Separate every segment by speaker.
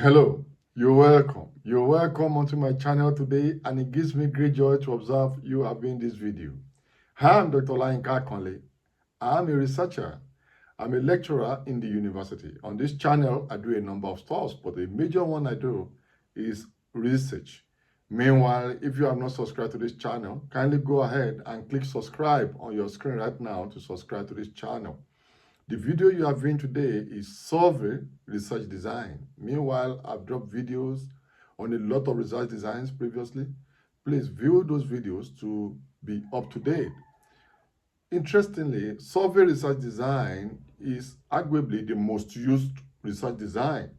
Speaker 1: Hello, you're welcome. You're welcome onto my channel today, and it gives me great joy to observe you are viewing this video. Hi, I'm Dr. Olayinka Akanle. I'm a researcher. I'm a lecturer in the university. On this channel, I do a number of stuff, but the major one I do is research. Meanwhile, if you have not subscribed to this channel, kindly go ahead and click subscribe on your screen right now to subscribe to this channel. The video you are viewing today is survey research design. Meanwhile, I've dropped videos on a lot of research designs previously. Please view those videos to be up to date. Interestingly, survey research design is arguably the most used research design,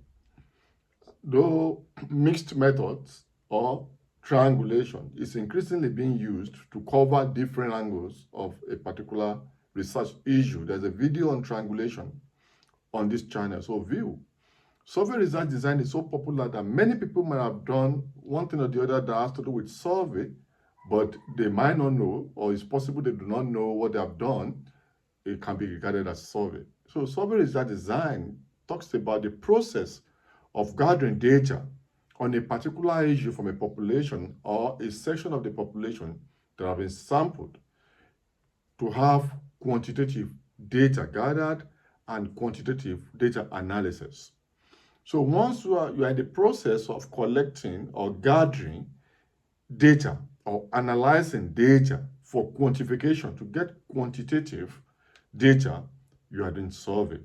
Speaker 1: though mixed methods or triangulation is increasingly being used to cover different angles of a particular research issue. There's a video on triangulation on this channel, so view. Survey research design is so popular that many people might have done one thing or the other that has to do with survey, but they might not know, or it's possible they do not know what they have done. It can be regarded as survey. So survey research design talks about the process of gathering data on a particular issue from a population or a section of the population that have been sampled to have quantitative data gathered and quantitative data analysis. So once you are in the process of collecting or gathering data or analyzing data for quantification to get quantitative data, you are doing survey.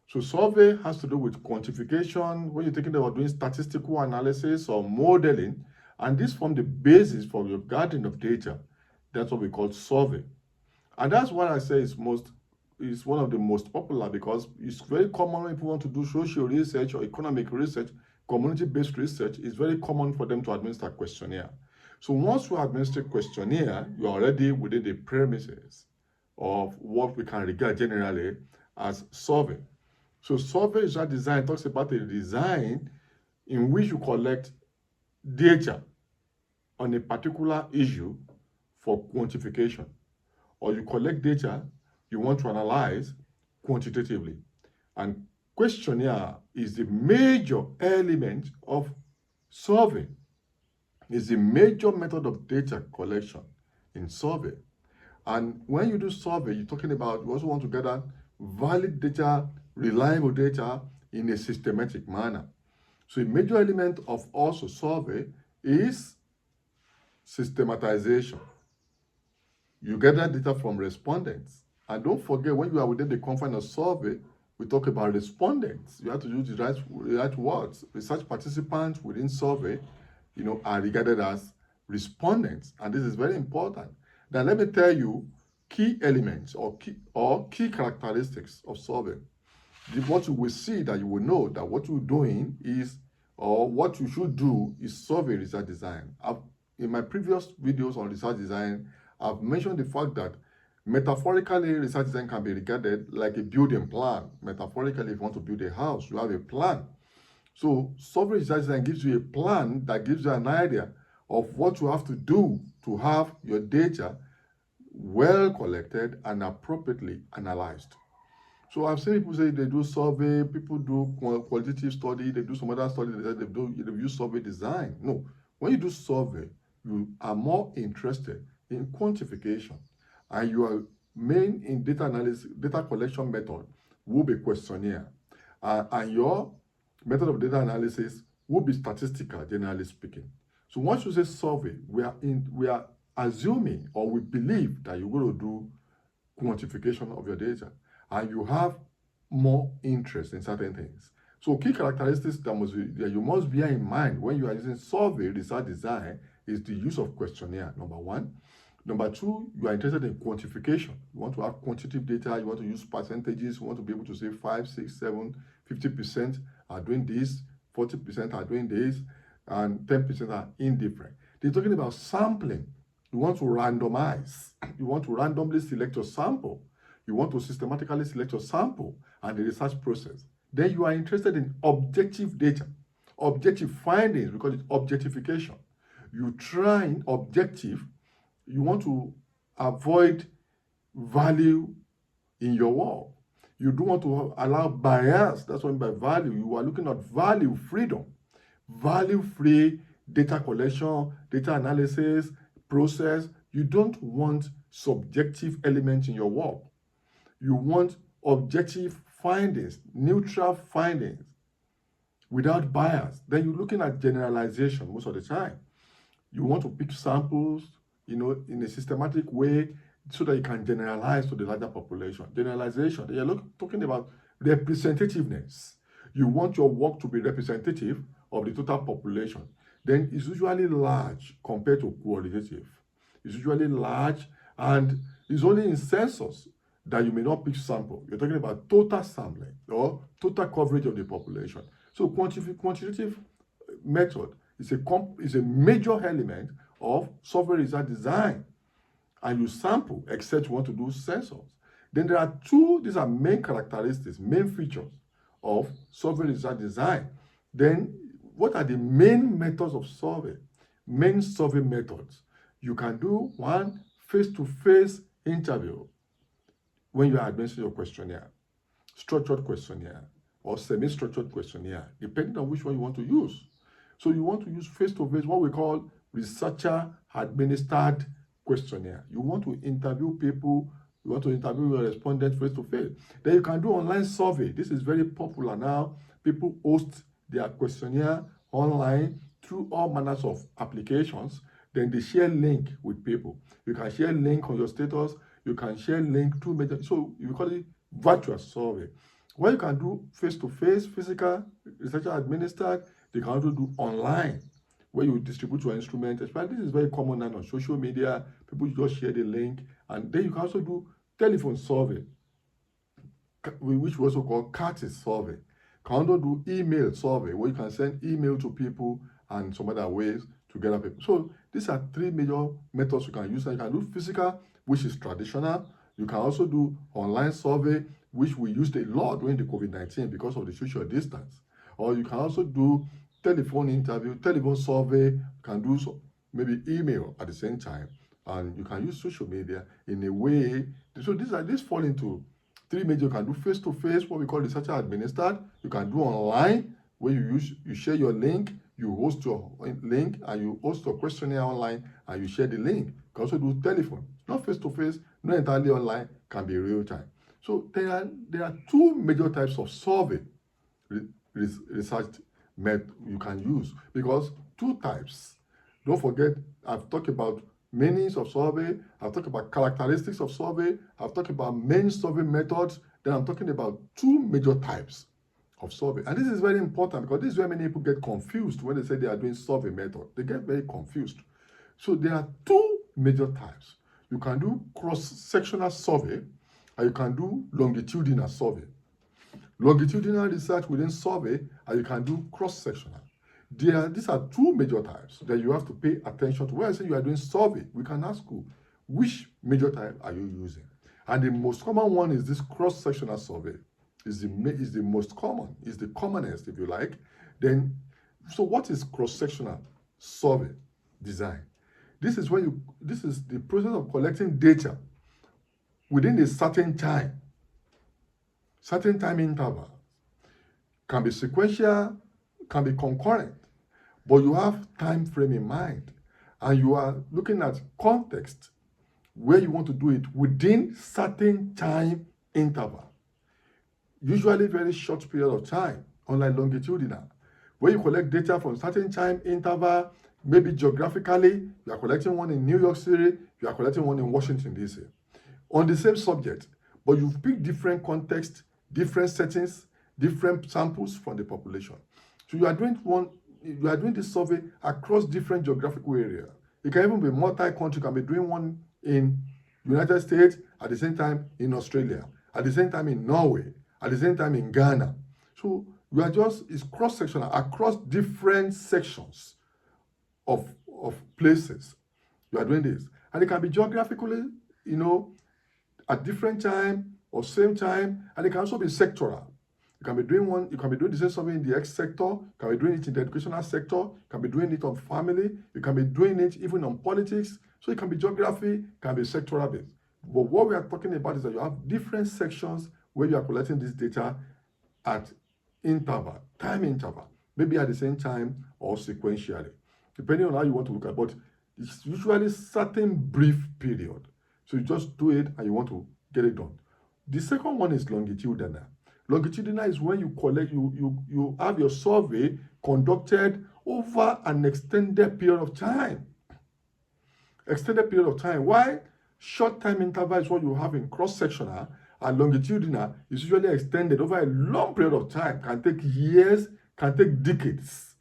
Speaker 1: So survey has to do with quantification when you're thinking about doing statistical analysis or modeling, and this forms the basis for your gathering of data. That's what we call survey. And that's why I say it's one of the most popular, because it's very common when people want to do social research or economic research, community-based research. It's very common for them to administer questionnaire. So once you administer questionnaire, you're already within the premises of what we can regard generally as survey. So survey research design talks about a design in which you collect data on a particular issue for quantification, or you collect data you want to analyze quantitatively. And questionnaire is the major element of survey. It's the major method of data collection in survey. And when you do survey, you're talking about, you also want to gather valid data, reliable data in a systematic manner. So a major element of also survey is systematization. You gather data from respondents. And don't forget, when you are within the confine of survey, we talk about respondents. You have to use the right words. Research participants within survey, are regarded as respondents. And this is very important. Now, let me tell you key elements or key characteristics of survey. What you will see that you will know that what you're doing is, or what you should do is survey research design. In my previous videos on research design, I've mentioned the fact that metaphorically, research design can be regarded like a building plan. Metaphorically, if you want to build a house, you have a plan. So survey research design gives you a plan that gives you an idea of what you have to do to have your data well collected and appropriately analyzed. So I've seen people say they do survey, people do qualitative study, they do some other study, they use survey design. No, when you do survey, you are more interested in quantification, and your main in data analysis, data collection method will be questionnaire, and your method of data analysis will be statistical, generally speaking. So once you say survey, we are assuming, or we believe, that you're going to do quantification of your data, and you have more interest in certain things. So key characteristics that you must bear in mind when you are using survey research design is the use of questionnaire, number one. Number two, you are interested in quantification. You want to have quantitative data, you want to use percentages, you want to be able to say 5, 6, 7, 50% are doing this, 40% are doing this, and 10% are indifferent. They're talking about sampling. You want to randomize. You want to randomly select your sample. You want to systematically select your sample and the research process. Then you are interested in objective data, objective findings, because it's objectification. You try objective. You want to avoid value in your work. You don't want to allow bias. That's what I mean by value. You are looking at value freedom, value-free data collection, data analysis, process. You don't want subjective elements in your work. You want objective findings, neutral findings without bias. Then you're looking at generalization most of the time. You want to pick samples, in a systematic way so that you can generalize to the larger population. Generalization, you're talking about representativeness. You want your work to be representative of the total population. Then it's usually large compared to qualitative. It's usually large, and it's only in census that you may not pick sample. You're talking about total sampling or total coverage of the population. So quantitative method is a major element of survey result design. And you sample, except you want to do census. Then there are these are main characteristics, main features of survey result design. Then what are the main methods of survey? Main survey methods. You can do one, face-to-face interview when you are administering your questionnaire, structured questionnaire, or semi-structured questionnaire, depending on which one you want to use. So you want to use face-to-face, what we call researcher-administered questionnaire. You want to interview people, you want to interview your respondents face-to-face. Then you can do online survey. This is very popular now. People host their questionnaire online through all manners of applications. Then they share link with people. You can share link on your status. You can share link to major. So you call it virtual survey. What you can do face-to-face, physical, researcher administered, they can also do online, where you distribute your instrument. Especially this is very common now on social media. People just share the link. And then you can also do telephone survey, which we also call CARTIS survey. You can also do email survey, where you can send email to people and some other ways to gather people. So these are three major methods you can use. And you can do physical, which is traditional. You can also do online survey, which we used a lot during the COVID-19 because of the social distance. Or you can also do telephone interview, telephone survey. You can do maybe email at the same time. And you can use social media in a way. So these fall into three major. You can do face-to-face, what we call researcher administered. You can do online, where you share your link, you host your link, and you host your questionnaire online, and you share the link. You can also do telephone, not face-to-face, not entirely online, can be real time. So there are two major types of survey research method you can use, because two types. Don't forget, I've talked about meanings of survey, I've talked about characteristics of survey, I've talked about main survey methods, then I'm talking about two major types of survey. And this is very important, because this is where many people get confused when they say they are doing survey method. They get very confused. So there are two major types. You can do cross-sectional survey, and you can do longitudinal survey. Longitudinal research within survey, and you can do cross-sectional. These are two major types that you have to pay attention to. When I say you are doing survey, we can ask you, which major type are you using? And the most common one is this cross-sectional survey. Is the most common, is the commonest, if you like. Then, so what is cross-sectional survey design? This is the process of collecting data within a certain time interval. Can be sequential, can be concurrent, but you have time frame in mind, and you are looking at context where you want to do it within certain time interval. Usually very short period of time, unlike longitudinal, where you collect data from certain time interval. Maybe geographically, you are collecting one in New York City, you are collecting one in Washington, D.C. on the same subject, but you've picked different contexts, different settings, different samples from the population. So you are doing this survey across different geographical areas. It can even be multi-country. You can be doing one in United States, at the same time in Australia, at the same time in Norway, at the same time in Ghana. So it's cross-sectional across different sections of places. You are doing this. And it can be geographically, at different time or same time, and it can also be sectoral. You can be doing the same survey in the X sector, you can be doing it in the educational sector, you can be doing it on family, you can be doing it even on politics. So it can be geography, it can be sectoral based. But what we are talking about is that you have different sections where you are collecting this data at interval, time interval, maybe at the same time or sequentially, depending on how you want to look at it. But it's usually certain brief period. So you just do it and you want to get it done. The second one is longitudinal. Longitudinal is when you collect, you have your survey conducted over an extended period of time. Extended period of time. Why? Short time interval is what you have in cross-sectional, and longitudinal is usually extended over a long period of time, can take years, can take decades.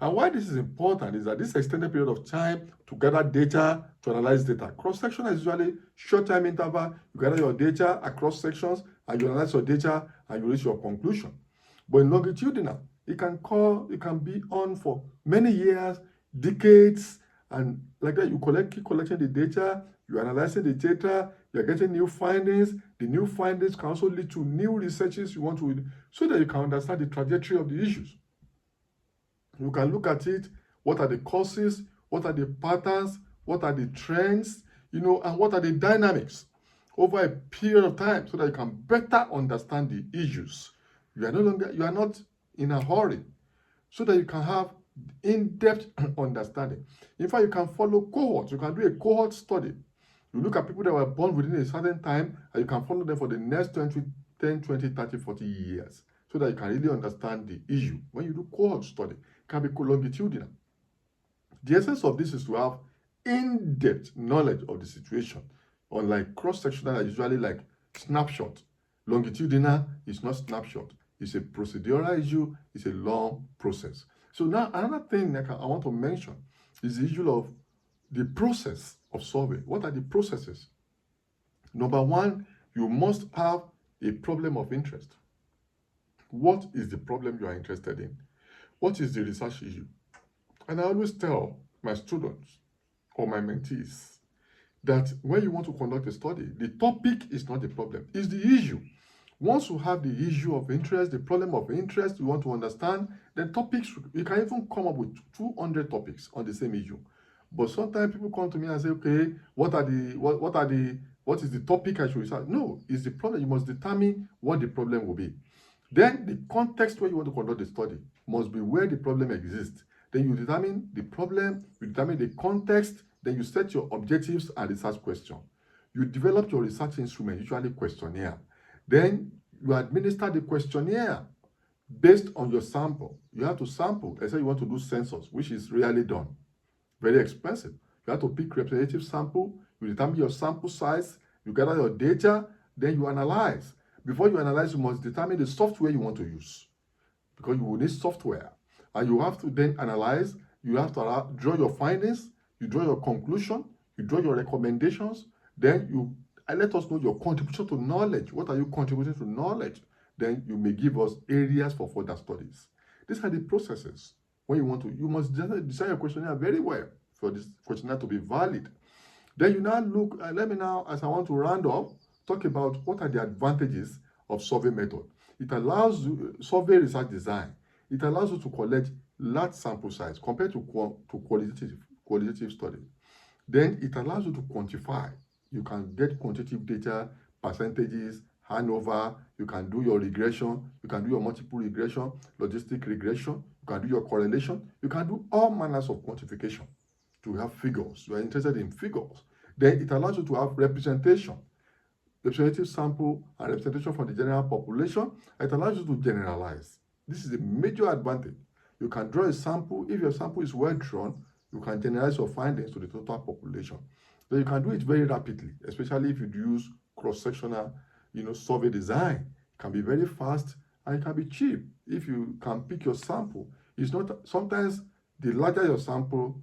Speaker 1: And why this is important is that this extended period of time to gather data, to analyze data. Cross-sectional is usually short time interval. You gather your data across sections, and you analyze your data, and you reach your conclusion. But in longitudinal, it can be on for many years, decades, and like that. You keep collecting the data, you're analyzing the data, you're getting new findings. The new findings can also lead to new researches you want to, so that you can understand the trajectory of the issues. You can look at it, what are the causes, what are the patterns, what are the trends, and what are the dynamics over a period of time, so that you can better understand the issues. You are not in a hurry, so that you can have in-depth understanding. In fact, you can follow cohorts. You can do a cohort study. You look at people that were born within a certain time, and you can follow them for the next 10, 20, 30, 40 years, so that you can really understand the issue. When you do cohort study, it can be longitudinal. The essence of this is to have in-depth knowledge of the situation. Unlike cross-sectional, usually like snapshot. Longitudinal is not snapshot. It's a procedural issue. It's a long process. So now another thing that I want to mention is the issue of the process of survey. What are the processes? Number one, you must have a problem of interest. What is the problem you are interested in? What is the research issue? And I always tell my students or my mentees that when you want to conduct a study, the topic is not the problem, it's the issue. Once you have the issue of interest, the problem of interest you want to understand, then topics, you can even come up with 200 topics on the same issue. But sometimes people come to me and say, okay, what is the topic I should research? No, it's the problem. You must determine what the problem will be. Then the context where you want to conduct the study must be where the problem exists. Then you determine the problem, you determine the context, then you set your objectives and research question. You develop your research instrument, usually questionnaire. Then you administer the questionnaire based on your sample. You have to sample. Let's say you want to do census, which is rarely done. Very expensive. You have to pick representative sample, you determine your sample size, you gather your data, then you analyze. Before you analyze, you must determine the software you want to use, because you will need software. And you have to then analyze, you have to draw your findings, you draw your conclusion, you draw your recommendations, then you let us know your contribution to knowledge. What are you contributing to knowledge? Then you may give us areas for further studies. These are the processes. When you must design your questionnaire very well for this questionnaire to be valid. Then you now look, let me now, as I want to round up, talk about what are the advantages of survey method. It allows you, survey research design, it allows you to collect large sample size compared to qualitative study. Then it allows you to quantify. You can get quantitative data, percentages, handover, you can do your regression, you can do your multiple regression, logistic regression, you can do your correlation, you can do all manners of quantification to have figures. You are interested in figures. Then it allows you to have representation, representative sample and representation from the general population. It allows you to generalize. This is a major advantage. You can draw a sample. If your sample is well drawn, you can generalize your findings to the total population. So you can do it very rapidly, especially if you use cross-sectional, survey design. It can be very fast and it can be cheap if you can pick your sample. It's not, sometimes the larger your sample,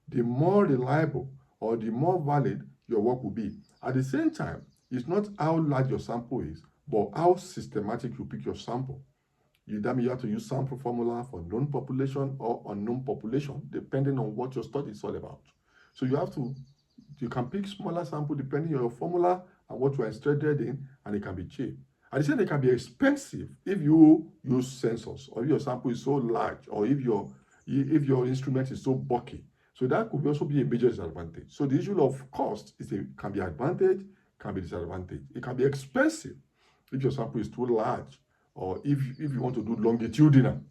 Speaker 1: the more reliable or the more valid your work will be. At the same time, it's not how large your sample is, but how systematic you pick your sample. That means you have to use sample formula for known population or unknown population, depending on what your study is all about. So you can pick smaller sample depending on your formula and what you are interested in, and it can be cheap. At the same time, it can be expensive if you use census, or if your sample is so large, or if your instrument is so bulky. So that could also be a major disadvantage. So the issue of cost can be an advantage, can be disadvantaged. It can be expensive if your sample is too large, or if you want to do longitudinal,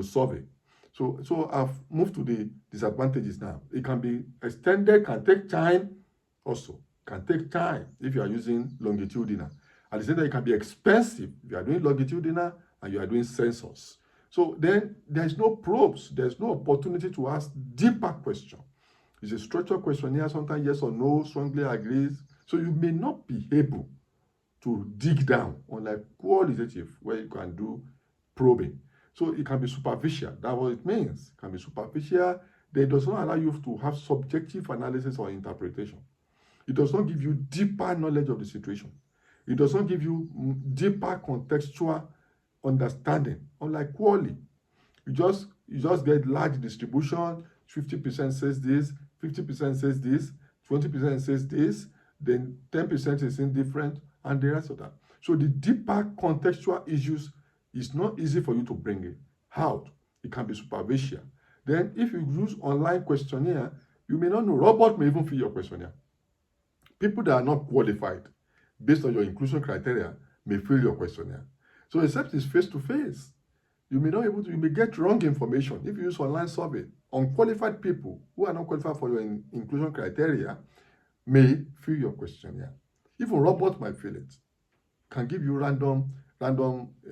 Speaker 1: survey. So I've moved to the disadvantages now. It can be extended, can take time also. Can take time if you are using longitudinal. At the same time, it can be expensive if you are doing longitudinal and you are doing sensors. So then there's no probes, there's no opportunity to ask deeper questions. It's a structured questionnaire, sometimes yes or no, strongly agrees. So you may not be able to dig down, unlike qualitative, where you can do probing. So it can be superficial. That's what it means. It can be superficial. It does not allow you to have subjective analysis or interpretation. It does not give you deeper knowledge of the situation. It does not give you deeper contextual understanding, unlike quality. You just get large distribution. 50% says this, 50% says this, 20% says this, then 10% is indifferent, and the rest of that. So the deeper contextual issues is not easy for you to bring it out. It can be superficial. Then if you use online questionnaire, you may not know. Robot may even fill your questionnaire. People that are not qualified based on your inclusion criteria may fill your questionnaire. So except it's face-to-face, you may get wrong information. If you use online survey, unqualified people who are not qualified for your inclusion criteria may fill your questionnaire. Even robots might fill it. Can give you random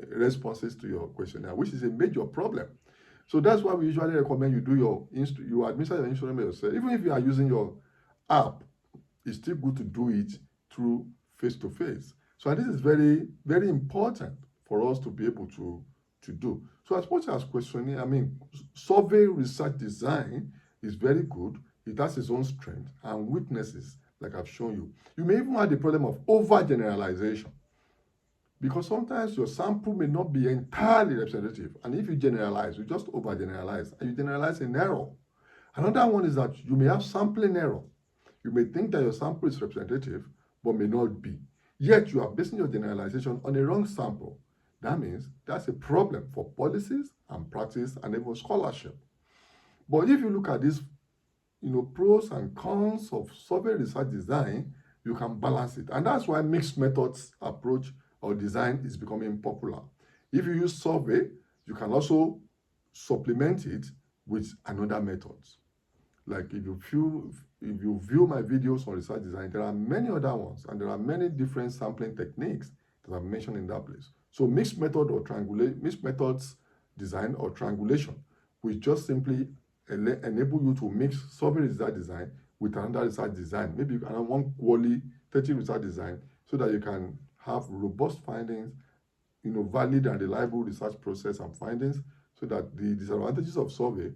Speaker 1: responses to your questionnaire, which is a major problem. So that's why we usually recommend you do you administer your instrument yourself. Even if you are using your app, it's still good to do it through face-to-face. So this is very, very important for us to be able to do. So as much as questionnaire, survey research design is very good. It has its own strength and weaknesses, like I've shown you. You may even have the problem of overgeneralization, because sometimes your sample may not be entirely representative. And if you generalize, you just overgeneralize, and you generalize in error. Another one is that you may have sampling error. You may think that your sample is representative, but may not be. Yet you are basing your generalization on a wrong sample. That means that's a problem for policies and practice and even scholarship. But if you look at these pros and cons of survey research design, you can balance it. And that's why mixed methods approach or design is becoming popular. If you use survey, you can also supplement it with another methods. Like if you view my videos on research design, there are many other ones, and there are many different sampling techniques that I've mentioned in that place. So mixed methods design or triangulation, which just simply enable you to mix survey research design with another research design, maybe one qualitative research design, so that you can have robust findings, valid and reliable research process and findings, so that the disadvantages of survey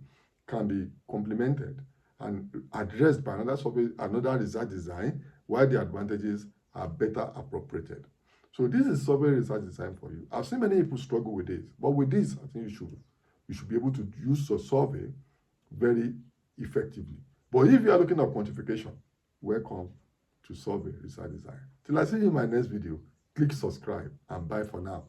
Speaker 1: can be complemented and addressed by another research design, while the advantages are better appropriated. So this is survey research design for you. I've seen many people struggle with this, but with this, I think you should be able to use your survey very effectively. But if you are looking at quantification, welcome to survey research design. Till I see you in my next video, click subscribe and bye for now.